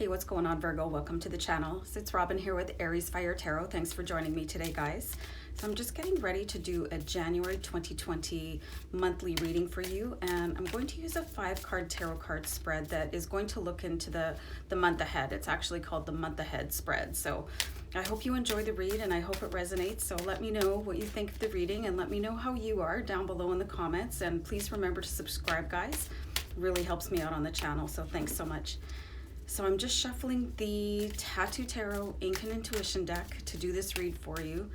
Hey, what's going on, Virgo? Welcome to the channel. So it's Robin here with AriesFireTarot. Thanks for joining me today, guys. So I'm just getting ready to do a January 2020 monthly reading for you, and I'm going to use a 5-card tarot card spread that is going to look into the month ahead. It's actually called the month ahead spread. So I hope you enjoy the read and I hope it resonates. So let me know what you think of the reading and let me know how you are down below in the comments. And please remember to subscribe, guys. It really helps me out on the channel. So thanks so much. So I'm just shuffling the Tattoo Tarot Ink and Intuition deck to do this read for you.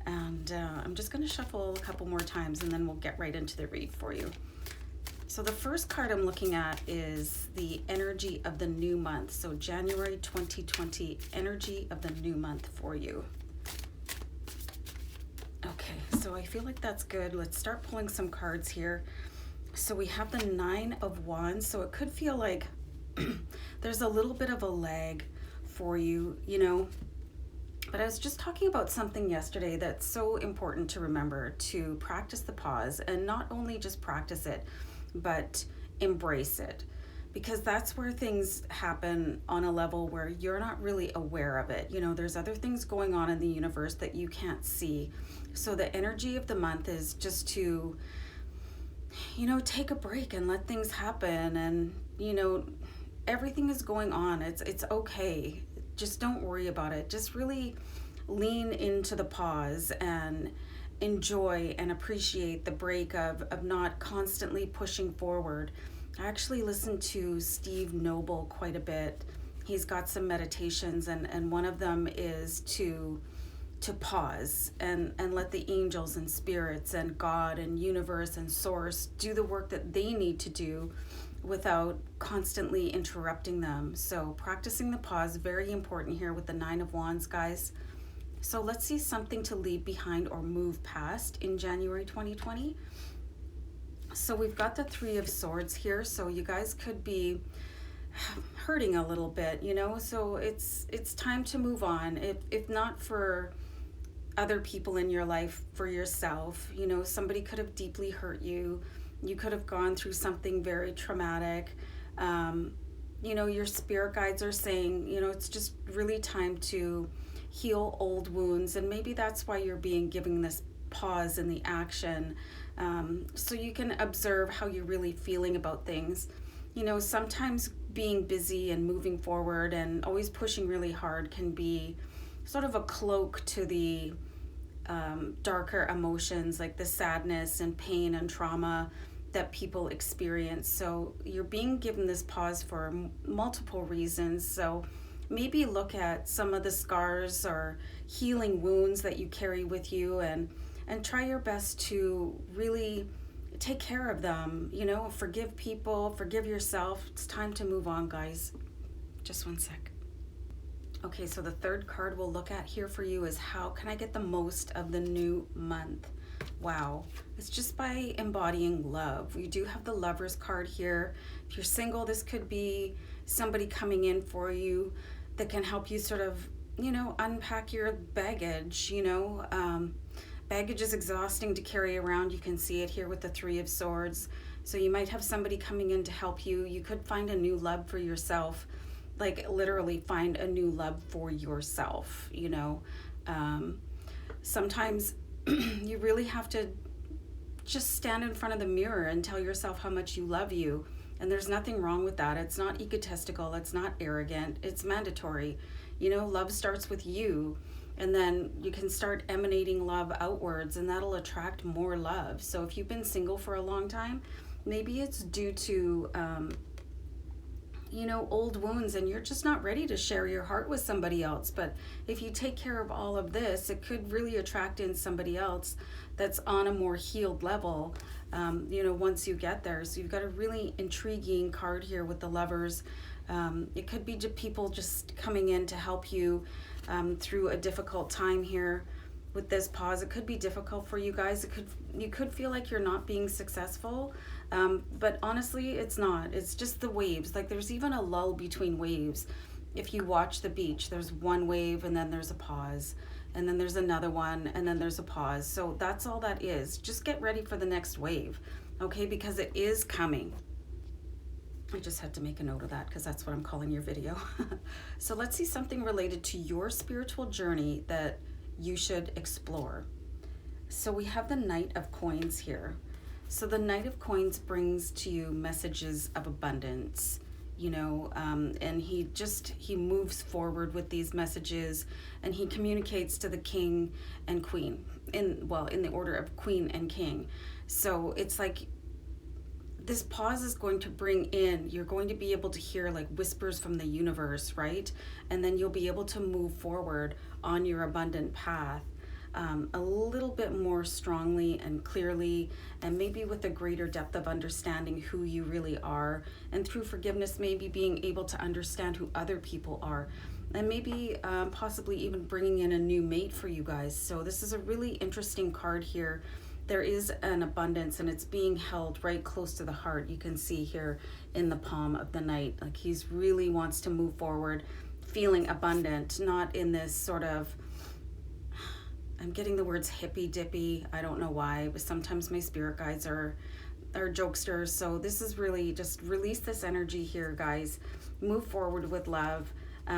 And I'm just going to shuffle a couple more times and then we'll get right into the read for you. So the first card I'm looking at is the energy of the new month. So January 2020, energy of the new month for you. Okay, so I feel like that's good. Let's start pulling some cards here. So we have the 9 of Wands. So it could feel like there's a little bit of a lag for you, you know. But I was just talking about something yesterday that's so important to remember, to practice the pause, and not only just practice it, but embrace it, because that's where things happen on a level where you're not really aware of it. You know, there's other things going on in the universe that you can't see. So the energy of the month is just to, you know, take a break and let things happen. And, you know, everything is going on. It's okay. Just don't worry about it. Just really lean into the pause and enjoy and appreciate the break of not constantly pushing forward. I actually listen to Steve Noble quite a bit. He's got some meditations, and one of them is to pause and let the angels and spirits and God and universe and source do the work that they need to do without constantly interrupting them. So practicing the pause, very important here with the 9 of Wands, guys. So let's see something to leave behind or move past in January 2020. So we've got the 3 of Swords here. So you guys could be hurting a little bit, you know, so it's time to move on. If not for other people in your life, for yourself. You know, somebody could have deeply hurt you. You could have gone through something very traumatic. You know, your spirit guides are saying, you know, it's just really time to heal old wounds. And maybe that's why you're given this pause in the action, so you can observe how you're really feeling about things. You know, sometimes being busy and moving forward and always pushing really hard can be sort of a cloak to the darker emotions, like the sadness and pain and trauma that people experience. So you're being given this pause for multiple reasons. So maybe look at some of the scars or healing wounds that you carry with you, and try your best to really take care of them. You know, forgive people, forgive yourself. It's time to move on, guys. Just one sec. Okay, so the third card we'll look at here for you is, how can I get the most of the new month? Wow, it's just by embodying love. We do have the Lovers card here. If you're single, this could be somebody coming in for you that can help you sort of, you know, unpack your baggage. You know, baggage is exhausting to carry around. You can see it here with the 3 of Swords. So you might have somebody coming in to help you. You could find a new love for yourself. Like literally find a new love for yourself, you know. Sometimes you really have to just stand in front of the mirror and tell yourself how much you love you. And there's nothing wrong with that. It's not egotistical. It's not arrogant. It's mandatory. You know, love starts with you. And then you can start emanating love outwards, and that'll attract more love. So if you've been single for a long time, maybe it's due to you know, old wounds, and you're just not ready to share your heart with somebody else. But if you take care of all of this, it could really attract in somebody else that's on a more healed level, you know, once you get there. So you've got a really intriguing card here with the Lovers. It could be people just coming in to help you through a difficult time here with this pause. It could be difficult for you guys. You could feel like you're not being successful, but honestly, it's not. It's just the waves. Like there's even a lull between waves. If you watch the beach, there's one wave and then there's a pause, and then there's another one, and then there's a pause. So that's all that is. Just get ready for the next wave, okay? Because it is coming. I just had to make a note of that because that's what I'm calling your video. So let's see something related to your spiritual journey that you should explore. So we have the Knight of Coins here. So the Knight of Coins brings to you messages of abundance, you know, and he moves forward with these messages, and he communicates to the king and queen in the order of queen and king. So it's like this pause is going to bring in, you're going to be able to hear like whispers from the universe, right? And then you'll be able to move forward on your abundant path a little bit more strongly and clearly, and maybe with a greater depth of understanding who you really are, and through forgiveness maybe being able to understand who other people are, and maybe possibly even bringing in a new mate for you guys. So this is a really interesting card here. There is an abundance, and it's being held right close to the heart. You can see here in the palm of the Knight, like he's really wants to move forward feeling abundant, not in this sort of, I'm getting the words hippy dippy. I don't know why, but sometimes my spirit guides are jokesters. So this is really just release this energy here, guys. Move forward with love.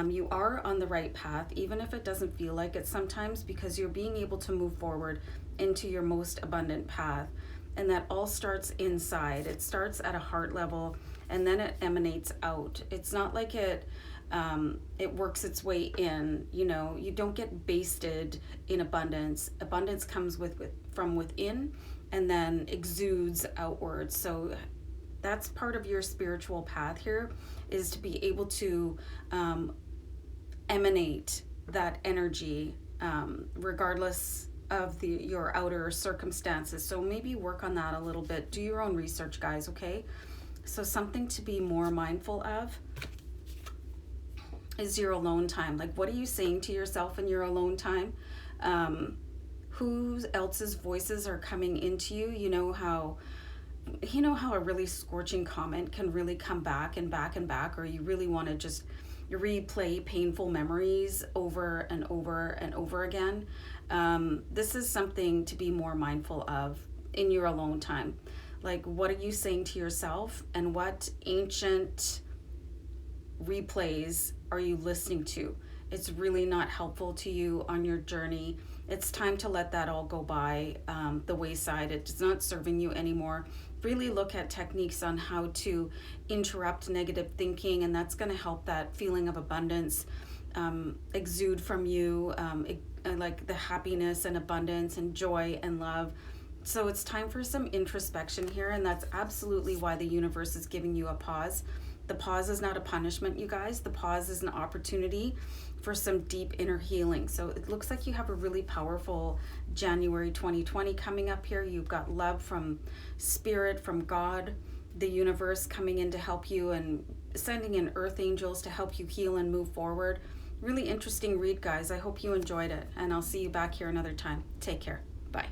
You are on the right path, even if it doesn't feel like it sometimes, because you're being able to move forward into your most abundant path. And that all starts inside. It starts at a heart level, and then it emanates out. It's not like it works its way in, you know. You don't get basted in abundance. Abundance comes from within and then exudes outwards. So that's part of your spiritual path here, is to be able to emanate that energy regardless of your outer circumstances. So maybe work on that a little bit. Do your own research, guys, okay? So something to be more mindful of is your alone time. Like, what are you saying to yourself in your alone time? Who else's voices are coming into you? You know how a really scorching comment can really come back and back and back, or you really want to just replay painful memories over and over and over again. This is something to be more mindful of in your alone time. Like, what are you saying to yourself, and what ancient replays are you listening to? It's really not helpful to you on your journey. It's time to let that all go by the wayside. It's not serving you anymore. Really look at techniques on how to interrupt negative thinking, and that's going to help that feeling of abundance exude from you, like the happiness and abundance and joy and love. So it's time for some introspection here, and that's absolutely why the universe is giving you a pause. The pause is not a punishment, you guys. The pause is an opportunity for some deep inner healing. So it looks like you have a really powerful January 2020 coming up here. You've got love from spirit, from God, the universe coming in to help you, and sending in earth angels to help you heal and move forward. Really interesting read, guys. I hope you enjoyed it, and I'll see you back here another time. Take care. Bye.